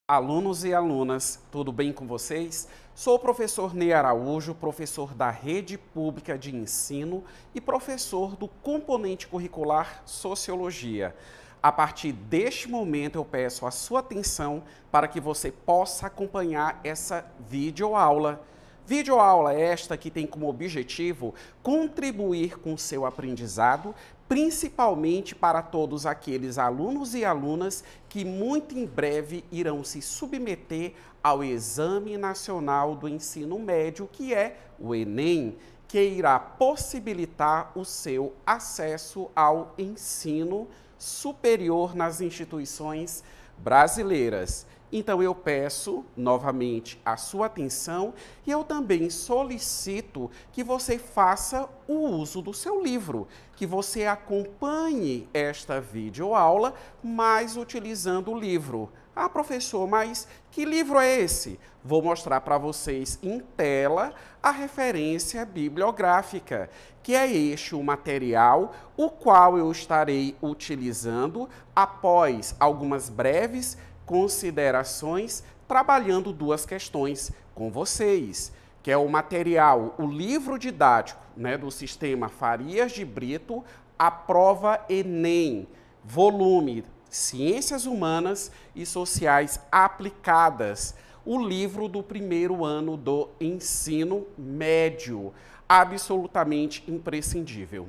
Alunos e alunas, tudo bem com vocês? Sou o professor Ney Araújo, professor da Rede Pública de Ensino e professor do componente curricular Sociologia. A partir deste momento, eu peço a sua atenção para que você possa acompanhar essa videoaula. Videoaula esta que tem como objetivo contribuir com o seu aprendizado, principalmente para todos aqueles alunos e alunas que muito em breve irão se submeter ao Exame Nacional do Ensino Médio, que é o Enem, que irá possibilitar o seu acesso ao ensino superior nas instituições brasileiras. Então eu peço novamente a sua atenção e eu também solicito que você faça o uso do seu livro, que você acompanhe esta videoaula, mas utilizando o livro. Ah, professor, mas que livro é esse? Vou mostrar para vocês em tela a referência bibliográfica, que é este o material, o qual eu estarei utilizando após algumas breves considerações, trabalhando duas questões com vocês, que é o material, o livro didático, do sistema Farias de Brito, a prova Enem, volume Ciências Humanas e Sociais Aplicadas, o livro do primeiro ano do ensino médio, absolutamente imprescindível.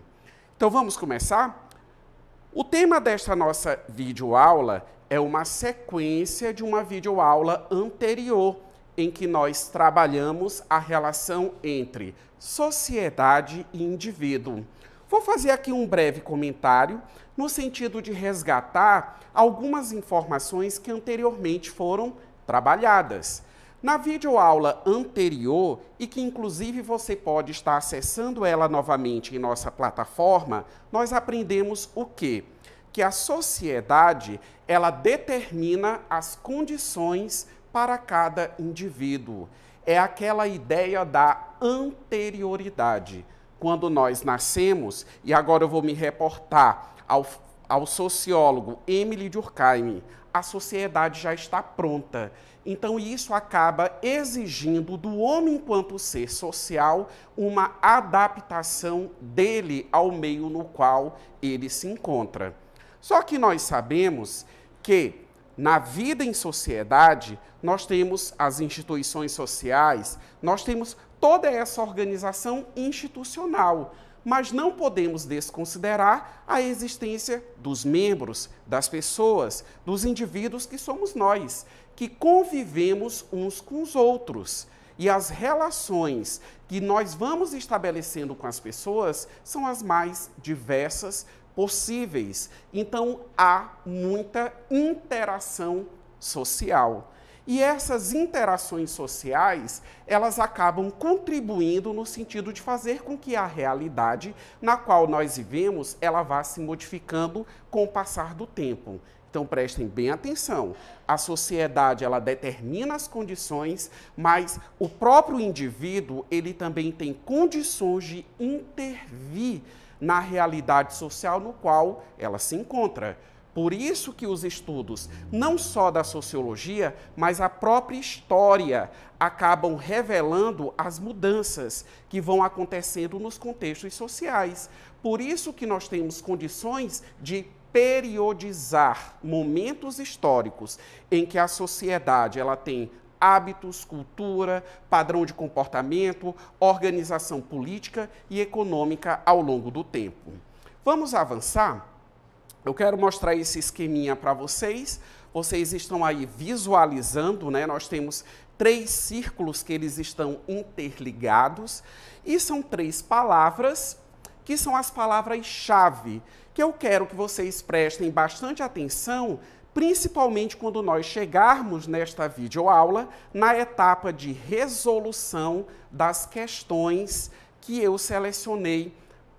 Então vamos começar? O tema desta nossa videoaula é uma sequência de uma videoaula anterior, em que nós trabalhamos a relação entre sociedade e indivíduo. Vou fazer aqui um breve comentário no sentido de resgatar algumas informações que anteriormente foram trabalhadas. Na videoaula anterior, e que inclusive você pode estar acessando ela novamente em nossa plataforma, nós aprendemos o quê? Que a sociedade, ela determina as condições para cada indivíduo. É aquela ideia da anterioridade. Quando nós nascemos, e agora eu vou me reportar ao sociólogo Émile Durkheim, a sociedade já está pronta. Então isso acaba exigindo do homem enquanto ser social uma adaptação dele ao meio no qual ele se encontra. Só que nós sabemos que na vida em sociedade, nós temos as instituições sociais, nós temos toda essa organização institucional, mas não podemos desconsiderar a existência dos membros, das pessoas, dos indivíduos que somos nós, que convivemos uns com os outros. E as relações que nós vamos estabelecendo com as pessoas são as mais diversas possíveis. Então, há muita interação social. E essas interações sociais, elas acabam contribuindo no sentido de fazer com que a realidade na qual nós vivemos, ela vá se modificando com o passar do tempo. Então, prestem bem atenção. A sociedade, ela determina as condições, mas o próprio indivíduo, ele também tem condições de intervir na realidade social no qual ela se encontra. Por isso que os estudos, não só da sociologia, mas a própria história, acabam revelando as mudanças que vão acontecendo nos contextos sociais. Por isso que nós temos condições de periodizar momentos históricos em que a sociedade ela tem hábitos, cultura, padrão de comportamento, organização política e econômica ao longo do tempo. Vamos avançar? Eu quero mostrar esse esqueminha para vocês. Vocês estão aí visualizando, Nós temos 3 círculos que eles estão interligados e são 3 palavras que são as palavras-chave, que eu quero que vocês prestem bastante atenção, principalmente quando nós chegarmos nesta videoaula na etapa de resolução das questões que eu selecionei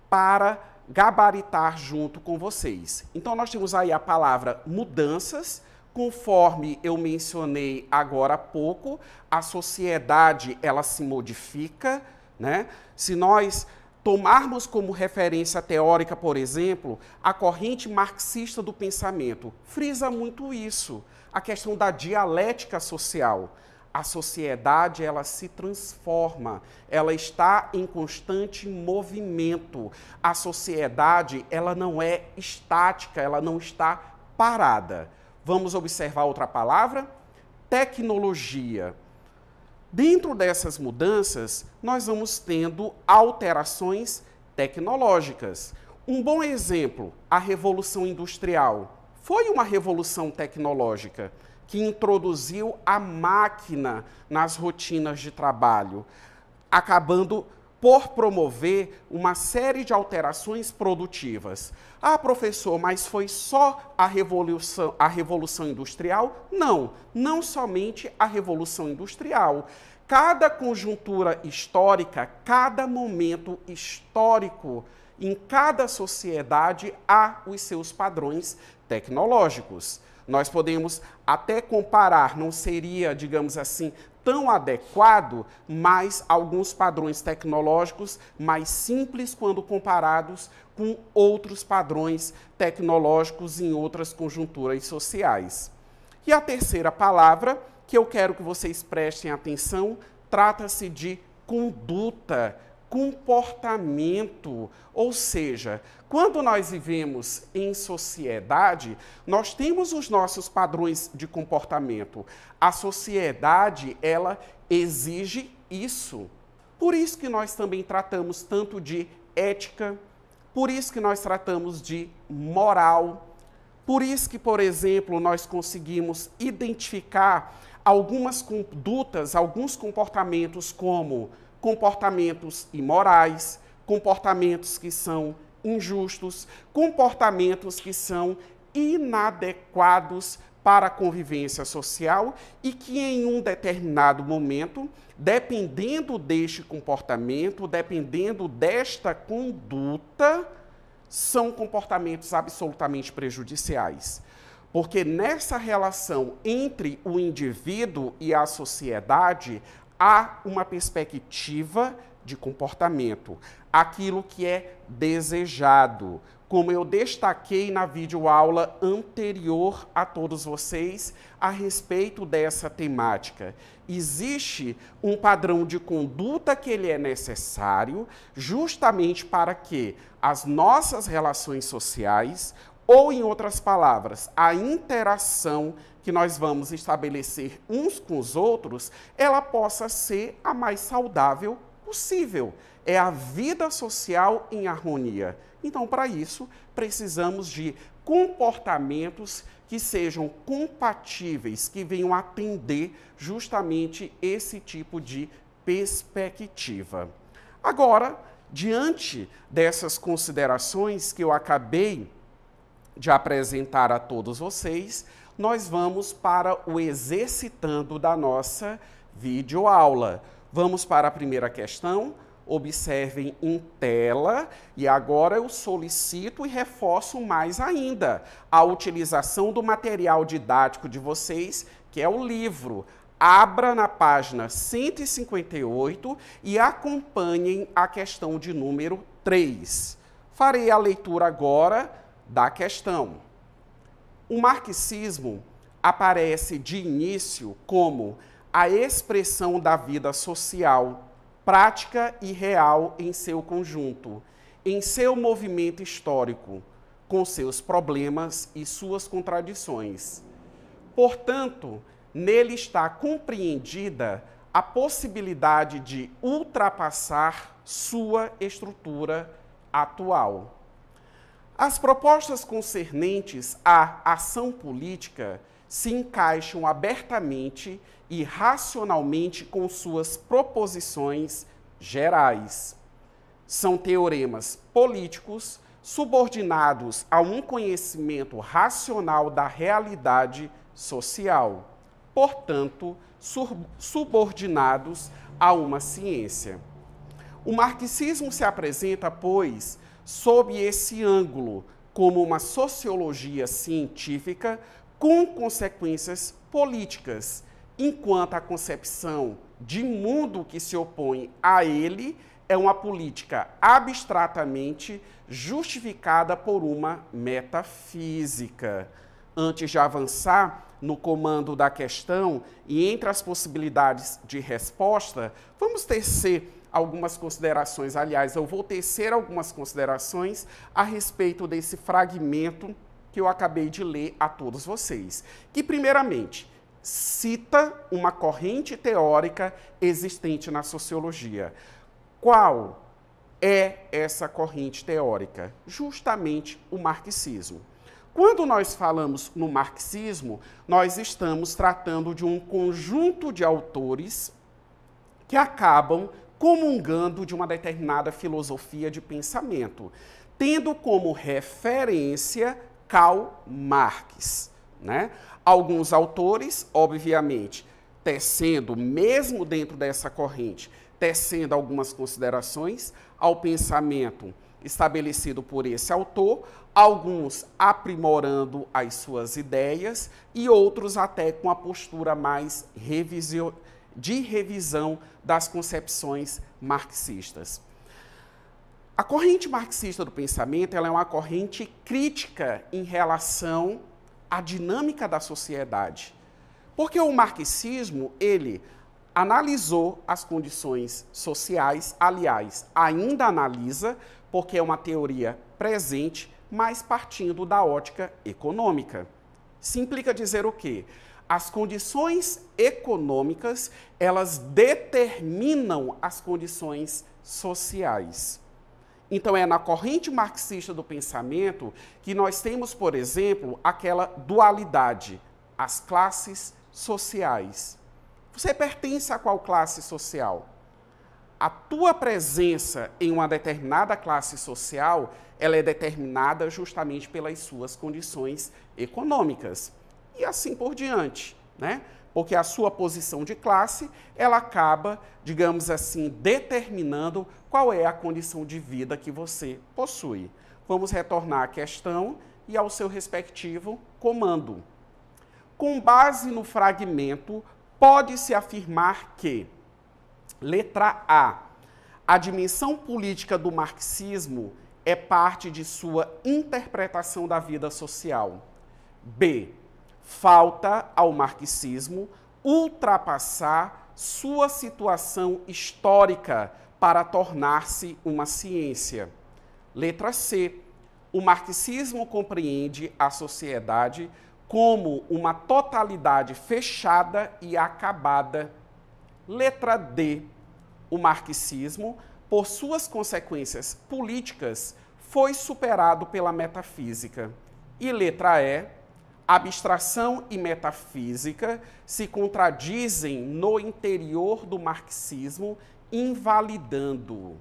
para gabaritar junto com vocês. Então, nós temos aí a palavra mudanças, Conforme eu mencionei agora há pouco, a sociedade ela se modifica, né? Se nós tomarmos como referência teórica, por exemplo, a corrente marxista do pensamento, frisa muito isso, a questão da dialética social. A sociedade ela se transforma, ela está em constante movimento. A sociedade ela não é estática, ela não está parada. Vamos observar outra palavra? Tecnologia. Dentro dessas mudanças, nós vamos tendo alterações tecnológicas. Um bom exemplo, a Revolução Industrial. Foi uma revolução tecnológica que introduziu a máquina nas rotinas de trabalho, acabando por promover uma série de alterações produtivas. Ah, professor, mas foi só a Revolução Industrial? Não, não somente a Revolução Industrial. Cada conjuntura histórica, cada momento histórico, em cada sociedade há os seus padrões tecnológicos. Nós podemos até comparar, não seria, digamos assim, tão adequado, mas alguns padrões tecnológicos mais simples quando comparados com outros padrões tecnológicos em outras conjunturas sociais. E a terceira palavra, que eu quero que vocês prestem atenção, trata-se de conduta, comportamento, ou seja, quando nós vivemos em sociedade, nós temos os nossos padrões de comportamento. A sociedade, ela exige isso. Por isso que nós também tratamos tanto de ética, por isso que nós tratamos de moral, por isso que, por exemplo, nós conseguimos identificar algumas condutas, alguns comportamentos como comportamentos imorais, comportamentos que são injustos, comportamentos que são inadequados para a convivência social e que em um determinado momento, dependendo deste comportamento, dependendo desta conduta, são comportamentos absolutamente prejudiciais. Porque nessa relação entre o indivíduo e a sociedade, há uma perspectiva de comportamento, aquilo que é desejado. Como eu destaquei na videoaula anterior a todos vocês a respeito dessa temática, existe um padrão de conduta que ele é necessário justamente para que as nossas relações sociais, ou em outras palavras, a interação que nós vamos estabelecer uns com os outros, ela possa ser a mais saudável possível. É a vida social em harmonia. Então, para isso, precisamos de comportamentos que sejam compatíveis, que venham atender justamente esse tipo de perspectiva. Agora, diante dessas considerações que eu acabei de apresentar a todos vocês, nós vamos para o exercitando da nossa videoaula. Vamos para a primeira questão. Observem em tela e agora eu solicito e reforço mais ainda a utilização do material didático de vocês, que é o livro. Abra na página 158 e acompanhem a questão de número 3. Farei a leitura agora da questão. O marxismo aparece de início como a expressão da vida social, prática e real em seu conjunto, em seu movimento histórico, com seus problemas e suas contradições. Portanto, nele está compreendida a possibilidade de ultrapassar sua estrutura atual. As propostas concernentes à ação política se encaixam abertamente e racionalmente com suas proposições gerais. São teoremas políticos subordinados a um conhecimento racional da realidade social, portanto, subordinados a uma ciência. O marxismo se apresenta, pois, sob esse ângulo, como uma sociologia científica com consequências políticas, enquanto a concepção de mundo que se opõe a ele é uma política abstratamente justificada por uma metafísica. Antes de avançar no comando da questão e entre as possibilidades de resposta, vamos tecer algumas considerações. Aliás, eu vou tecer algumas considerações a respeito desse fragmento que eu acabei de ler a todos vocês. Que, primeiramente, cita uma corrente teórica existente na sociologia. Qual é essa corrente teórica? Justamente o marxismo. Quando nós falamos no marxismo, nós estamos tratando de um conjunto de autores que acabam comungando de uma determinada filosofia de pensamento, tendo como referência Karl Marx, né? Alguns autores, obviamente, tecendo, mesmo dentro dessa corrente, tecendo algumas considerações ao pensamento estabelecido por esse autor, alguns aprimorando as suas ideias e outros até com a postura mais de revisão das concepções marxistas. A corrente marxista do pensamento ela é uma corrente crítica em relação à dinâmica da sociedade, porque o marxismo, ele analisou as condições sociais, aliás, ainda analisa, porque é uma teoria presente, mas partindo da ótica econômica. Isso implica dizer o quê? As condições econômicas, elas determinam as condições sociais. Então, é na corrente marxista do pensamento que nós temos, por exemplo, aquela dualidade, as classes sociais. Você pertence a qual classe social? A tua presença em uma determinada classe social, ela é determinada justamente pelas suas condições econômicas. E assim por diante, né? Porque a sua posição de classe, ela acaba, digamos assim, determinando qual é a condição de vida que você possui. Vamos retornar à questão e ao seu respectivo comando. Com base no fragmento, pode-se afirmar que, letra a dimensão política do marxismo é parte de sua interpretação da vida social. B, falta ao marxismo ultrapassar sua situação histórica para tornar-se uma ciência. Letra C, o marxismo compreende a sociedade como uma totalidade fechada e acabada. Letra D, o marxismo, por suas consequências políticas, foi superado pela metafísica. E letra E, abstração e metafísica se contradizem no interior do marxismo, invalidando-o.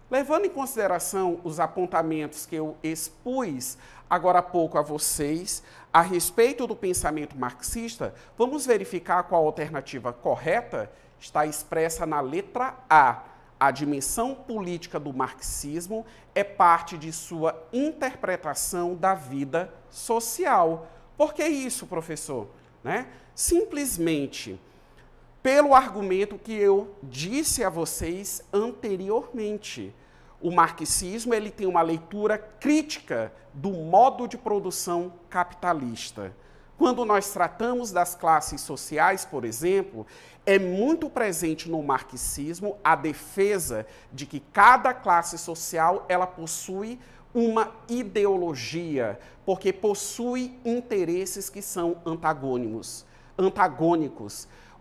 Levando em consideração os apontamentos que eu expus agora há pouco a vocês a respeito do pensamento marxista, vamos verificar qual a alternativa correta está expressa na letra A. A dimensão política do marxismo é parte de sua interpretação da vida social. Por que isso, professor? Né? Simplesmente pelo argumento que eu disse a vocês anteriormente. O marxismo ele tem uma leitura crítica do modo de produção capitalista. Quando nós tratamos das classes sociais, por exemplo, é muito presente no marxismo a defesa de que cada classe social ela possui uma ideologia, porque possui interesses que são antagônicos.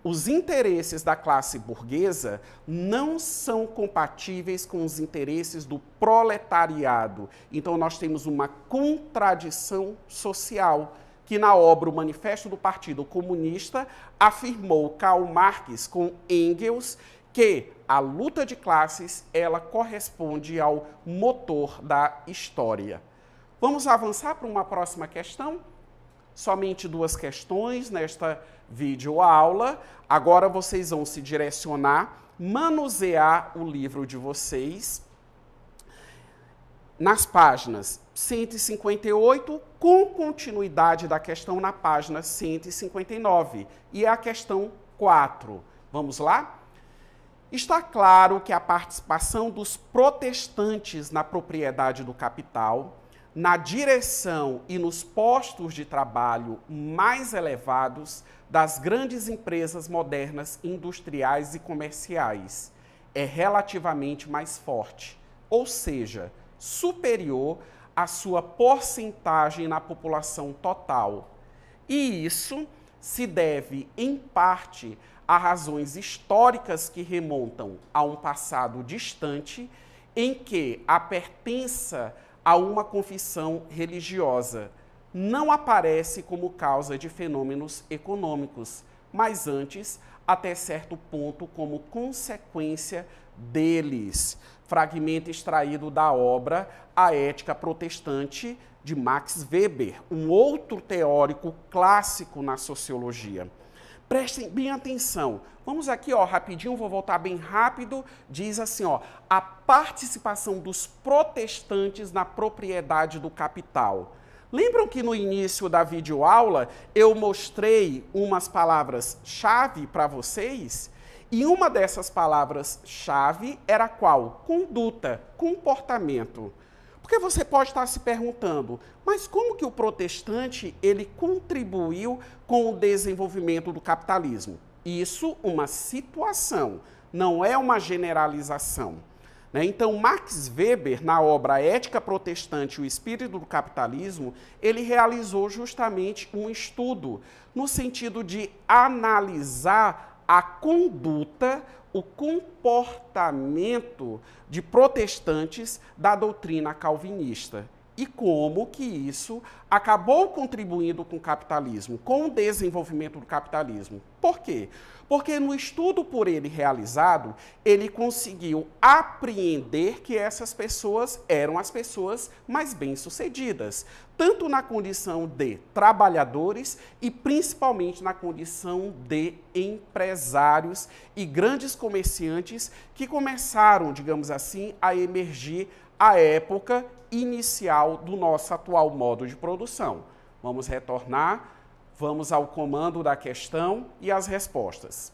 Os interesses da classe burguesa não são compatíveis com os interesses do proletariado. Então, nós temos uma contradição social, que na obra O Manifesto do Partido Comunista afirmou Karl Marx com Engels que a luta de classes ela corresponde ao motor da história. Vamos avançar para uma próxima questão? Somente 2 questões nesta videoaula. Agora vocês vão se direcionar, manusear o livro de vocês nas páginas 158, com continuidade da questão na página 159, e é a questão 4. Vamos lá? Está claro que a participação dos protestantes na propriedade do capital, na direção e nos postos de trabalho mais elevados das grandes empresas modernas industriais e comerciais é relativamente mais forte, ou seja, superior à sua porcentagem na população total. E isso se deve, em parte, a razões históricas que remontam a um passado distante, em que a pertença a uma confissão religiosa não aparece como causa de fenômenos econômicos, mas antes, até certo ponto, como consequência deles. Fragmento extraído da obra A Ética Protestante, de Max Weber, um outro teórico clássico na sociologia. Prestem bem atenção. Vamos aqui, rapidinho, vou voltar bem rápido. Diz assim, a participação dos protestantes na propriedade do capital. Lembram que no início da videoaula eu mostrei umas palavras-chave para vocês? E uma dessas palavras-chave era qual? Conduta, comportamento. Porque você pode estar se perguntando, mas como que o protestante ele contribuiu com o desenvolvimento do capitalismo? Isso uma situação, não é uma generalização. Então, Max Weber, na obra Ética Protestante e o Espírito do Capitalismo, ele realizou justamente um estudo no sentido de analisar a conduta, o comportamento de protestantes da doutrina calvinista e como que isso acabou contribuindo com o capitalismo, com o desenvolvimento do capitalismo. Por quê? Porque no estudo por ele realizado, ele conseguiu apreender que essas pessoas eram as pessoas mais bem-sucedidas, tanto na condição de trabalhadores e principalmente na condição de empresários e grandes comerciantes que começaram, digamos assim, a emergir à época inicial do nosso atual modo de produção. Vamos retornar, vamos ao comando da questão e as respostas.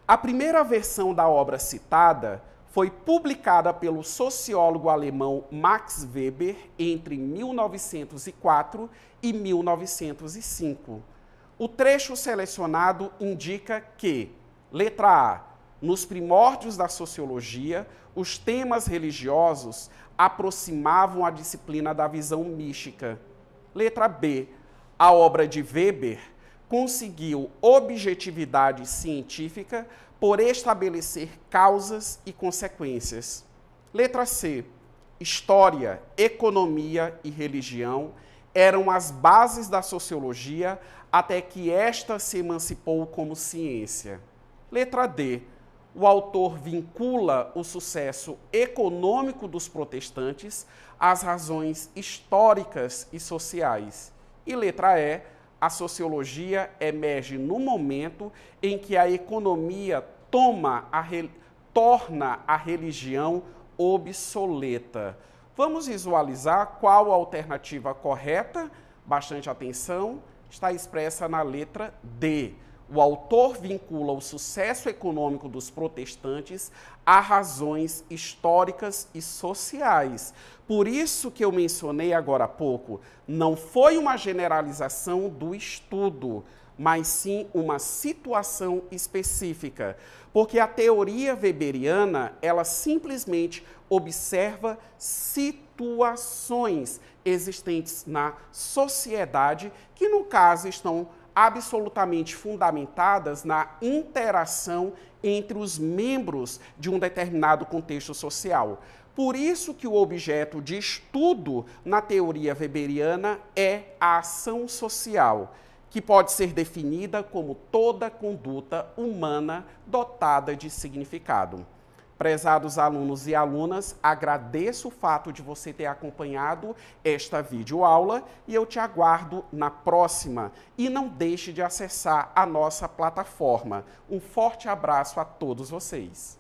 A primeira versão da obra citada foi publicada pelo sociólogo alemão Max Weber entre 1904 e 1905. O trecho selecionado indica que, letra A, nos primórdios da sociologia, os temas religiosos aproximavam a disciplina da visão mística. Letra B, a obra de Weber conseguiu objetividade científica por estabelecer causas e consequências. Letra C, história, economia e religião eram as bases da sociologia até que esta se emancipou como ciência. Letra D, o autor vincula o sucesso econômico dos protestantes às razões históricas e sociais. E letra E, a sociologia emerge no momento em que a economia torna a religião obsoleta. Vamos visualizar qual a alternativa correta? Bastante atenção, está expressa na letra D. O autor vincula o sucesso econômico dos protestantes a razões históricas e sociais. Por isso que eu mencionei agora há pouco, não foi uma generalização do estudo, mas sim uma situação específica. Porque a teoria weberiana, ela simplesmente observa situações existentes na sociedade que, no caso, estão absolutamente fundamentadas na interação entre os membros de um determinado contexto social. Por isso que o objeto de estudo na teoria weberiana é a ação social, que pode ser definida como toda conduta humana dotada de significado. Prezados alunos e alunas, agradeço o fato de você ter acompanhado esta videoaula e eu te aguardo na próxima. E não deixe de acessar a nossa plataforma. Um forte abraço a todos vocês.